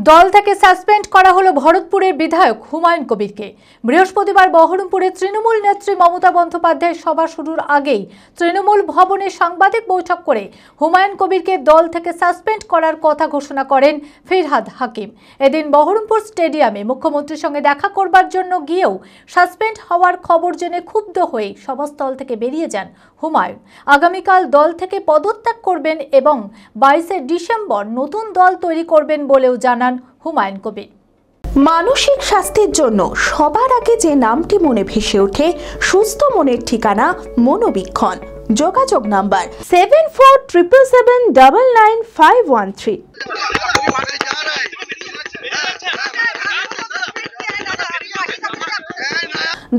দল থেকে সাসপেন্ড করা হলো ভরতপুরের বিধায়ক হুমায়ুন কবিরকে। বৃহস্পতিবার বহরমপুরে তৃণমূল নেত্রী মমতা বন্দ্যোপাধ্যায়ের সভা শুরুর আগেই তৃণমূল ভবনে সাংবাদিক বৈঠক করে হুমায়ুন কবিরকে দল থেকে সাসপেন্ড করার কথা ঘোষণা করেন ফিরহাদ হাকিম। এদিন বহরমপুর স্টেডিয়ামে মুখ্যমন্ত্রীর সঙ্গে দেখা করবার জন্য গিয়েও সাসপেন্ড হওয়ার খবর জেনে ক্ষুব্ধ হয়ে সভাস্থল থেকে বেরিয়ে যান হুমায়ুন। আগামীকাল দল থেকে পদত্যাগ করবেন এবং 22শে ডিসেম্বর নতুন দল তৈরি করবেন বলেও জানান হুমায়ুন কবির। মানসিক স্বাস্থ্যের জন্য সবার আগে যে নামটি মনে ভেসে ওঠে সুস্থ মনের ঠিকানা মনোবীক্ষণ। যোগাযোগ নাম্বার 7477799513।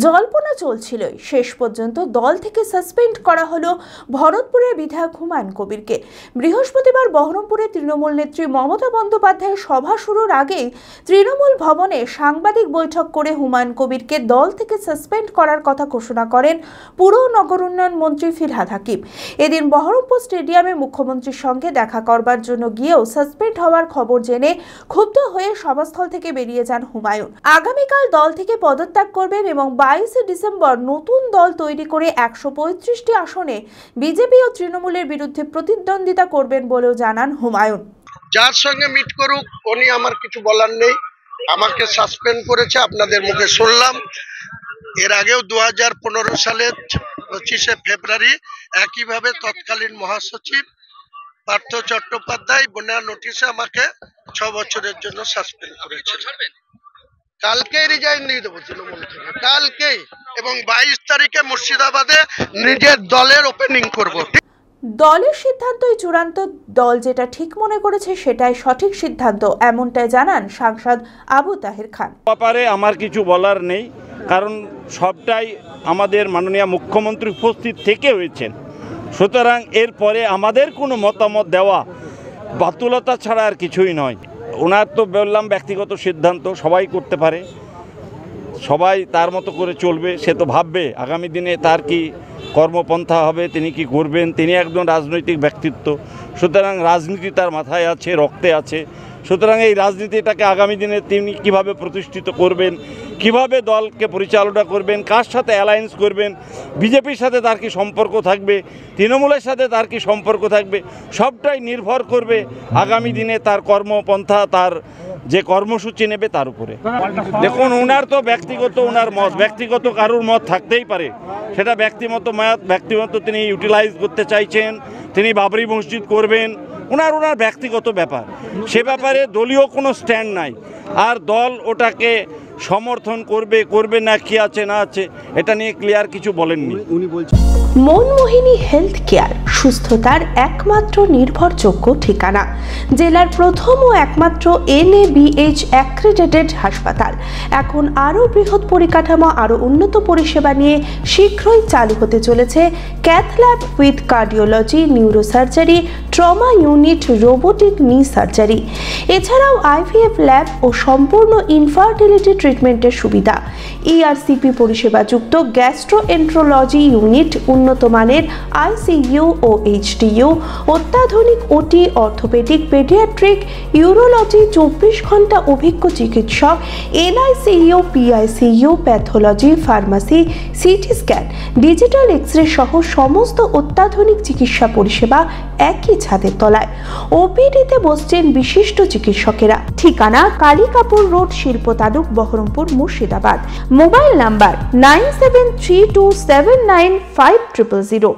জল্পনা চলছিল, শেষ পর্যন্ত দল থেকে সাসপেন্ড করা হলো ভরতপুরের বিধায়ক হুমায়ুন কবিরকে। বৃহস্পতিবার বহরমপুরে তৃণমূল নেত্রী মমতা বন্দ্যোপাধ্যায়ের সভা শুরুর আগেই তৃণমূল ভবনে সাংবাদিক বৈঠক করে হুমায়ুন কবিরকে দল থেকে সাসপেন্ড করার কথা ঘোষণা করেন পুর নগর উন্নয়ন মন্ত্রী ফিরহাদ হাকিম। এদিন বহরমপুর স্টেডিয়ামে মুখ্যমন্ত্রীর সঙ্গে দেখা করবার জন্য গিয়েও সাসপেন্ড হওয়ার খবর জেনে ক্ষুব্ধ হয়ে সভাস্থল থেকে বেরিয়ে যান হুমায়ুন। আগামীকাল দল থেকে পদত্যাগ করবেন এবং 22শে ডিসেম্বর নতুন দল তৈরি করে 135টি আসনে বিজেপি ও তৃণমূলের বিরুদ্ধে প্রতিদ্বন্দ্বিতা করবেন বলেও জানান হুমায়ুন। যার সঙ্গে মিট করুক উনি, আমার কিছু বলার নেই। আমাকে সাসপেন্ড করেছে, আপনাদের মুখে শুনলাম। এর আগেও 2015 সালের 25শে ফেব্রুয়ারি একইভাবে তৎকালীন মহাসচিব পার্থ চট্টোপাধ্যায় বিনা নোটিশে আমাকে 6 বছরের জন্য সাসপেন্ড করেছে। কালকেই রিজাইন দিয়ে দেবো তৃণমূল থেকে, কালকেই, এবং 22 তারিখে মুর্শিদাবাদে নিজের দলের ওপেনিং করব। দলের সিদ্ধান্তই চূড়ান্ত, দল যেটা ঠিক মনে করেছে সেটাই সঠিক সিদ্ধান্ত, এমনটাই জানান সাংসদ আবু তাহের খান। ব্যাপারে আমার কিছু বলার নেই, কারণ সবটাই আমাদের মাননীয় মুখ্যমন্ত্রী উপস্থিত থেকে হয়েছেন। সুতরাং এরপরে আমাদের কোনো মতামত দেওয়া বাতুলতা ছাড়া আর কিছুই নয়। ওনার তো বললাম ব্যক্তিগত সিদ্ধান্ত, সবাই করতে পারে, সবাই তার মতো করে চলবে। সে তো ভাববে আগামী দিনে তার কি কর্মপন্থা হবে, তিনি কি করবেন। তিনি একজন রাজনৈতিক ব্যক্তিত্ব, সুতরাং রাজনীতি তার মাথায় আছে, রক্তে আছে। সুতরাং এই রাজনীতিটাকে আগামী দিনে তিনি কিভাবে প্রতিষ্ঠিত করবেন, কিভাবে দলকে পরিচালনা করবেন, কার সাথে অ্যালায়েন্স করবেন, বিজেপির সাথে তার কি সম্পর্ক থাকবে, তৃণমূলের সাথে তার কি সম্পর্ক থাকবে, সবটাই নির্ভর করবে আগামী দিনে তার কর্মপন্থা, তার যে কর্মসূচি নেবে তার উপরে। দেখুন, ওনার তো ব্যক্তিগত, ওনার মত, ব্যক্তিগত কারুর মত থাকতেই পারে, সেটা ব্যক্তিগত তিনি ইউটিলাইজ করতে চাইছেন, তিনি বাবরি মসজিদ করবেন, ওনার ব্যক্তিগত ব্যাপার। সে ব্যাপারে দলীয় কোনো স্ট্যান্ড নাই। আর দল ওটাকে সমর্থন করবে না, কি আছে না আছে এটা নিয়ে ক্লিয়ার কিছু বলেননি। উনি বলছেন মনমোহিনী হেলথ কেয়ার সুস্থতার একমাত্র নির্ভরযোগ্য ঠিকানা, জেলার প্রথম ও একমাত্র NABH অ্যাক্রেডিটেড হাসপাতাল। এখন আরও বৃহৎ পরিকাঠামো, আরও উন্নত পরিষেবা নিয়ে শীঘ্রই চালু হতে চলেছে cath lab with cardiology, neurosurgery, trauma unit, robotic নি সার্জারি, এছাড়াও IVF ল্যাব ও সম্পূর্ণ ইনফার্টিলিটি ট্রিটমেন্টের সুবিধা, ERCP পরিষেবাযুক্ত গ্যাস্ট্রোএন্ট্রোলজি ইউনিট, উন্নত মানের ICU ও HDU, অত্যাধুনিক OT, অর্থোপেডিক, পেডিয়াট্রিক, ইউরোলজি, 24 ঘন্টা অভিজ্ঞ চিকিৎসক, NICU, PICU, pathology, pharmacy, CT scan, digital X-ray সহ সমস্ত অত্যাধুনিক চিকিৎসা পরিষেবা একই ছাদের তলায়। OPD-তে বসছেন বিশিষ্ট চিকিৎসকেরা। ঠিকানা কালিকাপুর রোড, শিল্প তালুক, বহরমপুর, মুর্শিদাবাদ। Mobile number 9732795000।